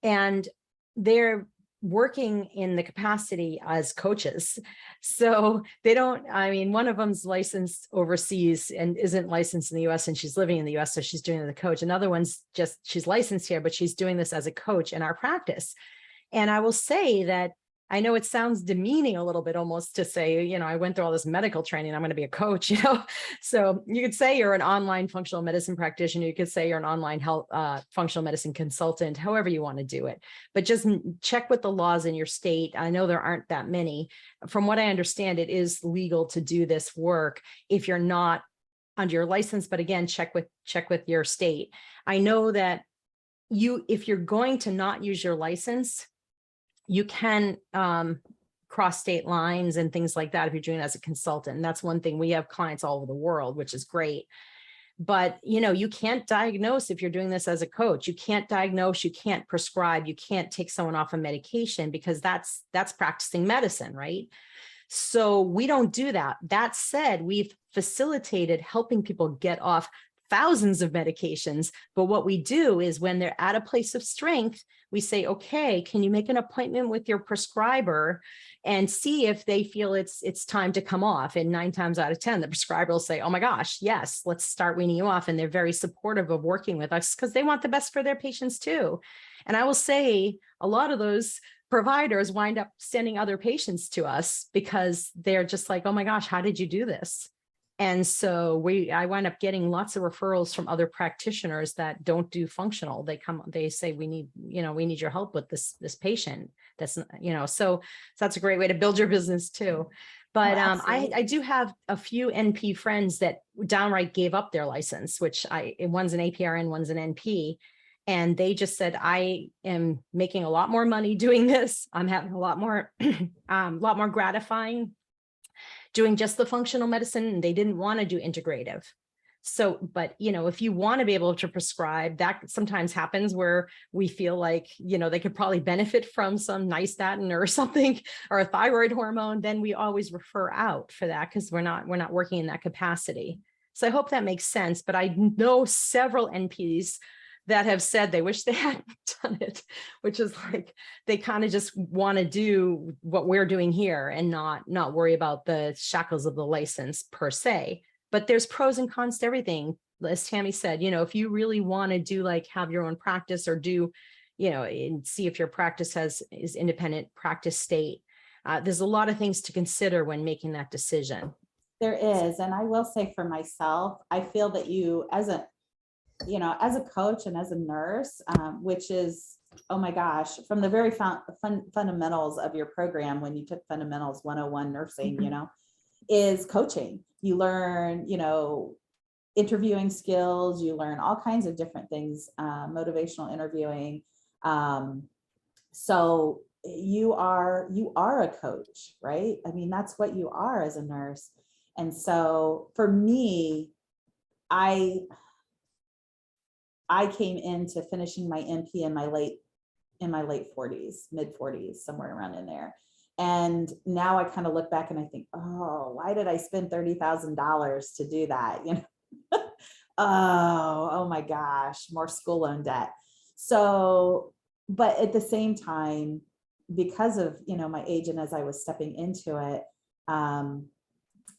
A: And they're working in the capacity as coaches. So they don't, one of them's licensed overseas and isn't licensed in the US, and she's living in the US. So she's doing the coach. Another one's she's licensed here, but she's doing this as a coach in our practice. And I will say that I know it sounds demeaning a little bit almost to say, I went through all this medical training, I'm going to be a coach, So you could say you're an online functional medicine practitioner. You could say you're an online health functional medicine consultant, however you want to do it. But just check with the laws in your state. I know there aren't that many. From what I understand, it is legal to do this work if you're not under your license. But again, check with your state. I know that if you're going to not use your license, you can cross state lines and things like that if you're doing it as a consultant. And that's one thing. We have clients all over the world, which is great. But, you can't diagnose if you're doing this as a coach. You can't diagnose, you can't prescribe, you can't take someone off a medication, because that's practicing medicine, right? So we don't do that. That said, we've facilitated helping people get off thousands of medications. But what we do is when they're at a place of strength, we say, okay, can you make an appointment with your prescriber and see if they feel it's time to come off? And 9 times out of 10, the prescriber will say, oh my gosh, yes, let's start weaning you off. And they're very supportive of working with us because they want the best for their patients too. And I will say a lot of those providers wind up sending other patients to us because they're just like, oh my gosh, how did you do this? And so I wind up getting lots of referrals from other practitioners that don't do functional. They say, we need your help with this patient. That's, so that's a great way to build your business too. But I do have a few NP friends that downright gave up their license, which one's an APRN, one's an NP. And they just said, I am making a lot more money doing this. I'm having a lot more gratifying doing just the functional medicine, and they didn't want to do integrative. So, but, if you want to be able to prescribe, that sometimes happens where we feel like, they could probably benefit from some nystatin or something, or a thyroid hormone, then we always refer out for that because we're not working in that capacity. So I hope that makes sense. But I know several NPs that have said they wish they hadn't done it, which is like, they kind of just want to do what we're doing here and not worry about the shackles of the license per se. But there's pros and cons to everything. As Tammy said, if you really want to do have your own practice or do, and see if your practice is independent practice state, there's a lot of things to consider when making that decision.
B: There is. And I will say for myself, I feel that you as a coach and as a nurse, which is, oh my gosh, from the very fundamentals of your program, when you took fundamentals 101 nursing, is coaching. You learn, interviewing skills, you learn all kinds of different things, motivational interviewing. So you are a coach, right? I mean, that's what you are as a nurse. And so for me, I came into finishing my NP in my late 40s, mid 40s, somewhere around in there. And now I kind of look back and I think, oh, why did I spend $30,000 to do that? Oh my gosh, more school loan debt. So, but at the same time, because of, my age and as I was stepping into it,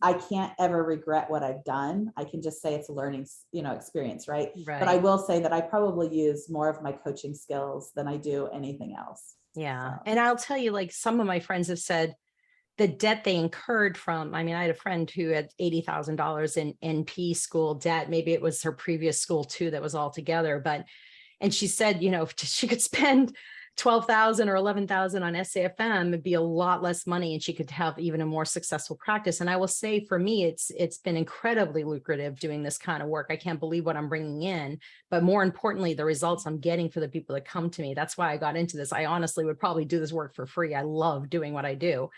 B: I can't ever regret what I've done. I can just say it's a learning, experience, right? But I will say that I probably use more of my coaching skills than I do anything else.
A: Yeah. So. And I'll tell you, some of my friends have said the debt they incurred from, I had a friend who had $80,000 in NP school debt. Maybe it was her previous school too, that was all together. And she said, if she could spend 12,000 or 11,000 on SAFM, it'd be a lot less money and she could have even a more successful practice. And I will say for me, it's been incredibly lucrative doing this kind of work. I can't believe what I'm bringing in, but more importantly, the results I'm getting for the people that come to me. That's why I got into this. I honestly would probably do this work for free. I love doing what I do.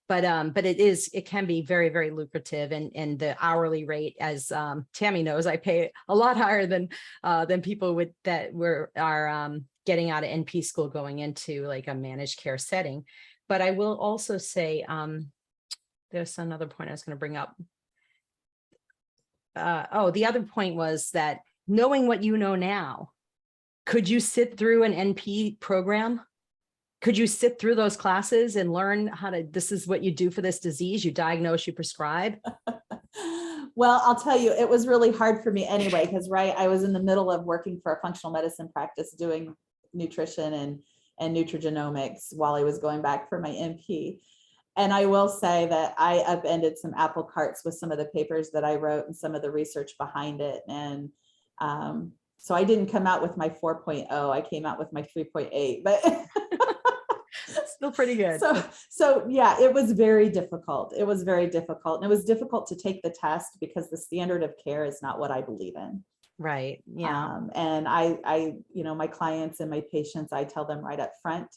A: But it can be very, very lucrative, and the hourly rate, as Tammy knows, I pay a lot higher than people are getting out of NP school going into a managed care setting. But I will also say, there's another point I was going to bring up. The other point was that knowing what you know now, could you sit through an NP program? Could you sit through those classes and learn this is what you do for this disease? You diagnose, you prescribe?
B: Well, I'll tell you, it was really hard for me anyway, because I was in the middle of working for a functional medicine practice doing nutrition and nutrigenomics while I was going back for my NP. And I will say that I upended some apple carts with some of the papers that I wrote and some of the research behind it. And so I didn't come out with my 4.0, I came out with my 3.8, but
A: still pretty good.
B: So yeah, it was very difficult. It was very difficult. And it was difficult to take the test because the standard of care is not what I believe in.
A: Right. Yeah.
B: And I, my clients and my patients, I tell them right up front,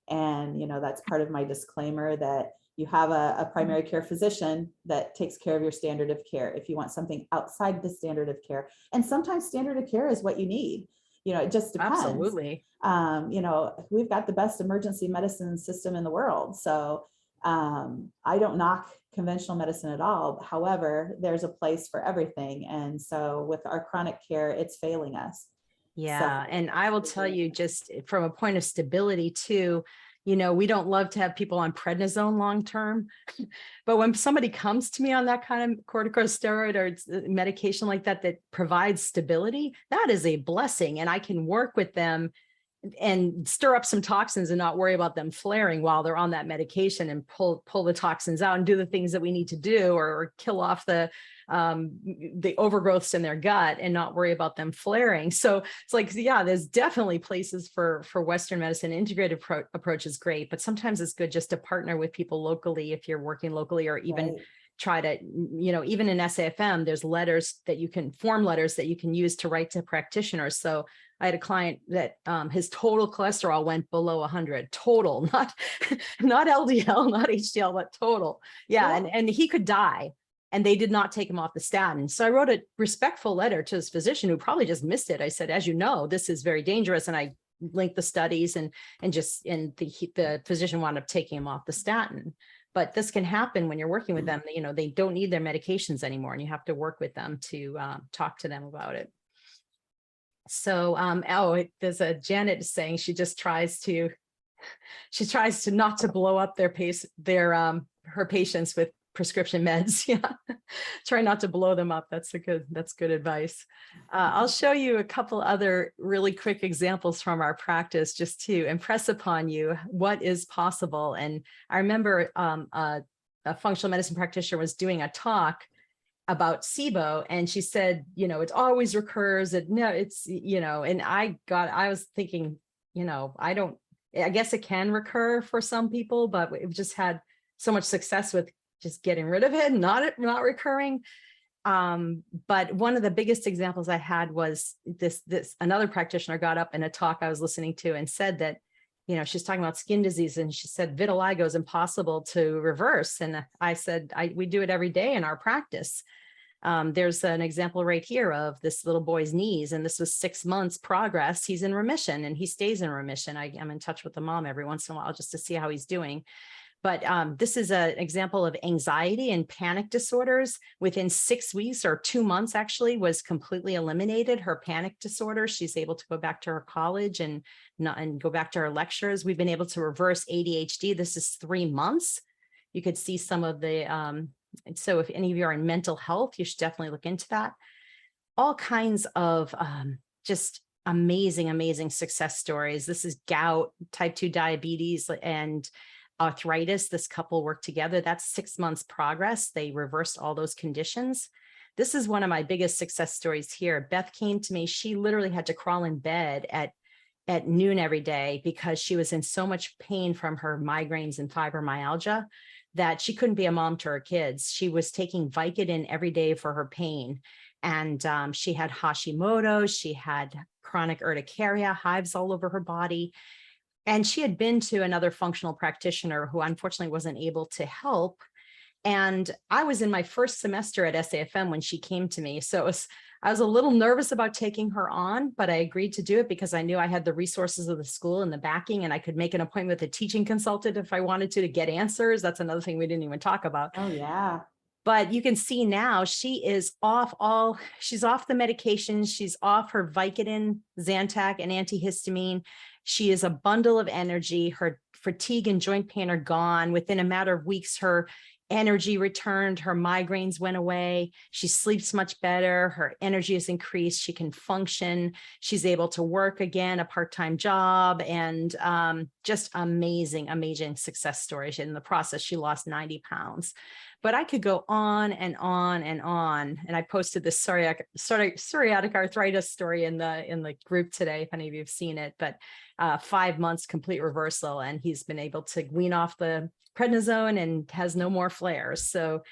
B: and, that's part of my disclaimer, that you have a primary care physician that takes care of your standard of care. If you want something outside the standard of care, and sometimes standard of care is what you need, it just depends.
A: Absolutely.
B: We've got the best emergency medicine system in the world. So I don't knock conventional medicine at all. However, there's a place for everything. And so with our chronic care, it's failing us. So
A: Yeah. And I will tell you, just from a point of stability too, we don't love to have people on prednisone long term. But when somebody comes to me on that kind of corticosteroid or medication like that, that provides stability, that is a blessing. And I can work with them and stir up some toxins and not worry about them flaring while they're on that medication, and pull the toxins out and do the things that we need to do, or kill off the overgrowths in their gut and not worry about them flaring. So it's like, yeah, there's definitely places for Western medicine. Integrated approach is great, but sometimes it's good just to partner with people locally if you're working locally, or even try to, even in SAFM, there's form letters that you can use to write to practitioners. So I had a client that his total cholesterol went below 100, total, not LDL, not HDL, but total. Yeah. And he could die, and they did not take him off the statin. So I wrote a respectful letter to his physician, who probably just missed it. I said, as you know, this is very dangerous. And I linked the studies, and the physician wound up taking him off the statin. But this can happen when you're working with them. They don't need their medications anymore, and you have to work with them to talk to them about it. So, there's a Janet saying she tries to not to blow up her patients with prescription meds. Yeah. Try not to blow them up. That's good advice. I'll show you a couple other really quick examples from our practice, just to impress upon you what is possible. And I remember a functional medicine practitioner was doing a talk about SIBO, and she said, it always recurs. And I was thinking, I guess it can recur for some people, but we've just had so much success with just getting rid of it, not recurring. But one of the biggest examples I had was this another practitioner got up in a talk I was listening to and said that, she's talking about skin disease, and she said vitiligo is impossible to reverse. And I said, we do it every day in our practice. There's an example right here of this little boy's knees, and this was 6 months progress. He's in remission, and he stays in remission. I'm in touch with the mom every once in a while just to see how he's doing. But this is an example of anxiety and panic disorders. Within 6 weeks, or 2 months actually, was completely eliminated. Her panic disorder, she's able to go back to her college and go back to her lectures. We've been able to reverse ADHD. This is 3 months. You could see some of the, so if any of you are in mental health, you should definitely look into that. All kinds of just amazing success stories. This is gout, type 2 diabetes, and arthritis. This couple worked together. That's 6 months progress. They reversed all those conditions. This is one of my biggest success stories here. Beth came to me. She literally had to crawl in bed at noon every day because she was in so much pain from her migraines and fibromyalgia that she couldn't be a mom to her kids. She was taking Vicodin every day for her pain. And she had Hashimoto's, she had chronic urticaria, hives all over her body. And she had been to another functional practitioner who unfortunately wasn't able to help. And I was in my first semester at SAFM when she came to me. So I was a little nervous about taking her on, but I agreed to do it because I knew I had the resources of the school and the backing, and I could make an appointment with a teaching consultant if I wanted to get answers. That's another thing we didn't even talk about.
B: Oh, yeah.
A: But you can see now she is she's off the medications. She's off her Vicodin, Zantac, and antihistamine. She is a bundle of energy. Her fatigue and joint pain are gone. Within a matter of weeks, her energy returned, her migraines went away. She sleeps much better. Her energy is increased. She can function. She's able to work again, a part-time job, and just amazing success stories. In the process, she lost 90 pounds. But I could go on and on and on. And I posted this psoriatic arthritis story in the group today, if any of you have seen it. But 5 months complete reversal, and he's been able to wean off the prednisone and has no more flares. So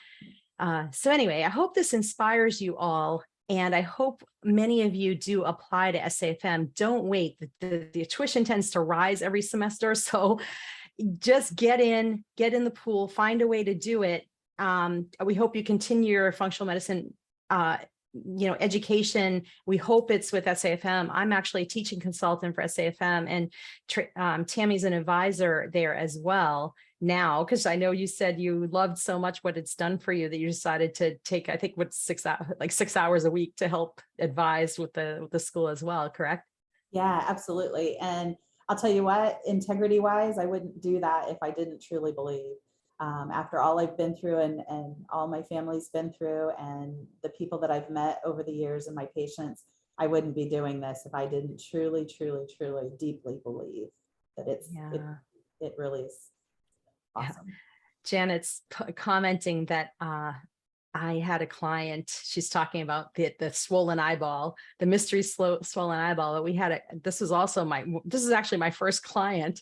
A: anyway, I hope this inspires you all. And I hope many of you do apply to SAFM. Don't wait. The tuition tends to rise every semester. So just get in the pool, find a way to do it. We hope you continue your functional medicine education. We hope it's with SAFM. I'm actually a teaching consultant for SAFM, and Tammy's an advisor there as well now, because I know you said you loved so much what it's done for you that you decided to take, I think, what 6 hours a week to help advise with the school as well, correct?
B: Yeah, absolutely. And I'll tell you what, integrity wise, I wouldn't do that if I didn't truly believe. After all I've been through and all my family's been through and the people that I've met over the years and my patients, I wouldn't be doing this if I didn't truly, truly, truly deeply believe that
A: Yeah.
B: it really is
A: Yeah.
B: awesome.
A: Janet's commenting that I had a client, she's talking about the swollen eyeball, the mystery swollen eyeball that we had. This is actually my first client,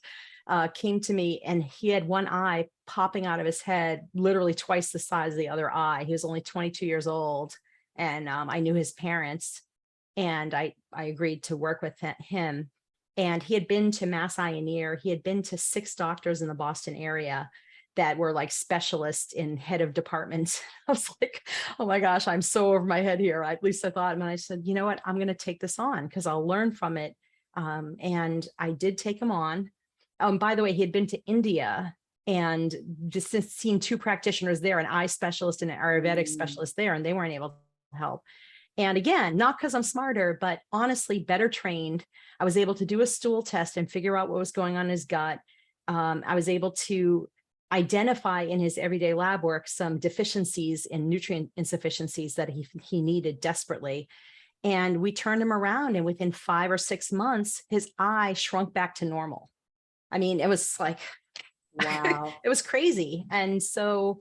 A: came to me, and he had one eye popping out of his head, literally twice the size of the other eye. He was only 22 years old, and I knew his parents, and I agreed to work with him. And he had been to Mass Eye and Ear. He had been to 6 doctors in the Boston area that were like specialists in head of departments. I was like, oh my gosh, I'm so over my head here. At least I thought, and I said, you know what, I'm going to take this on because I'll learn from it. And I did take him on. By the way, he had been to India and just seen 2 practitioners there, an eye specialist and an Ayurvedic specialist there, and they weren't able to help. And again, not because I'm smarter, but honestly, better trained. I was able to do a stool test and figure out what was going on in his gut. I was able to identify in his everyday lab work some deficiencies and nutrient insufficiencies that he needed desperately. And we turned him around, and within 5 or 6 months, his eye shrunk back to normal. I mean, it was like,
B: Wow.
A: it was crazy. And so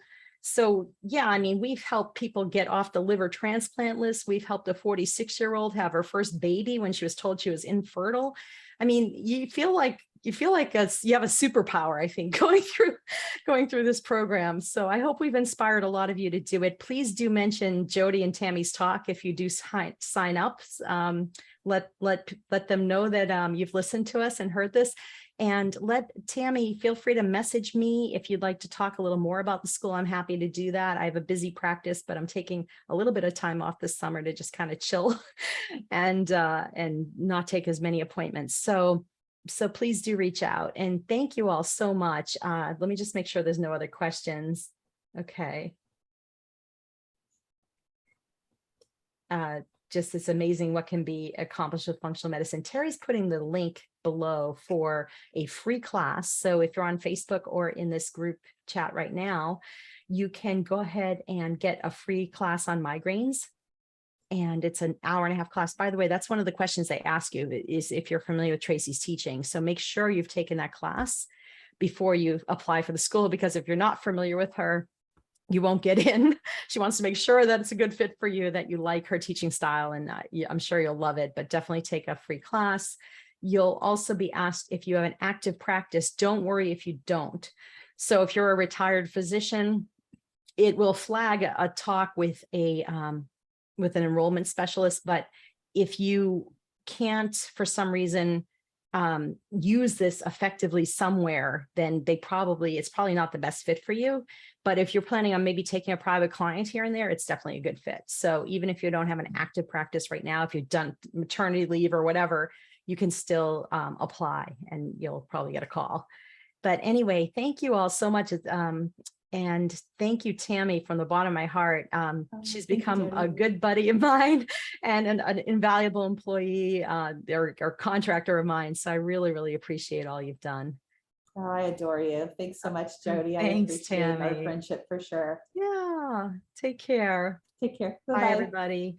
A: yeah, I mean, we've helped people get off the liver transplant list. We've helped a 46-year-old have her first baby when she was told she was infertile. I mean, you feel like you have a superpower, I think, going through this program. So I hope we've inspired a lot of you to do it. Please do mention Jody and Tammy's talk if you do sign up. Let them know that you've listened to us and heard this. And let Tammy, feel free to message me if you'd like to talk a little more about the school. I'm happy to do that. I have a busy practice, but I'm taking a little bit of time off this summer to just kind of chill and not take as many appointments. So please do reach out, and thank you all so much. Let me just make sure there's no other questions. Okay. Just it's amazing what can be accomplished with functional medicine. Terry's putting the link below for a free class. So if you're on Facebook or in this group chat right now, you can go ahead and get a free class on migraines. And it's an hour-and-a-half class. By the way, that's one of the questions they ask you, is if you're familiar with Tracy's teaching. So make sure you've taken that class before you apply for the school, because if you're not familiar with her, you won't get in. She wants to make sure that it's a good fit for you, that you like her teaching style, and I'm sure you'll love it, but definitely take a free class. You'll also be asked if you have an active practice. Don't worry if you don't. So if you're a retired physician, it will flag a talk with an enrollment specialist. But if you can't, for some reason, use this effectively somewhere, then it's probably not the best fit for you. But if you're planning on maybe taking a private client here and there, it's definitely a good fit. So even if you don't have an active practice right now, if you've done maternity leave or whatever, you can still apply, and you'll probably get a call. But anyway, thank you all so much. And thank you, Tammy, from the bottom of my heart. She's become a good buddy of mine and an invaluable employee or contractor of mine. So I really, really appreciate all you've done.
B: Oh, I adore you. Thanks so much, Jody.
A: Thanks,
B: I appreciate our
A: Tammy.
B: friendship for sure.
A: Yeah, take care.
B: Take care.
A: Bye,
B: Bye-bye.
A: everybody.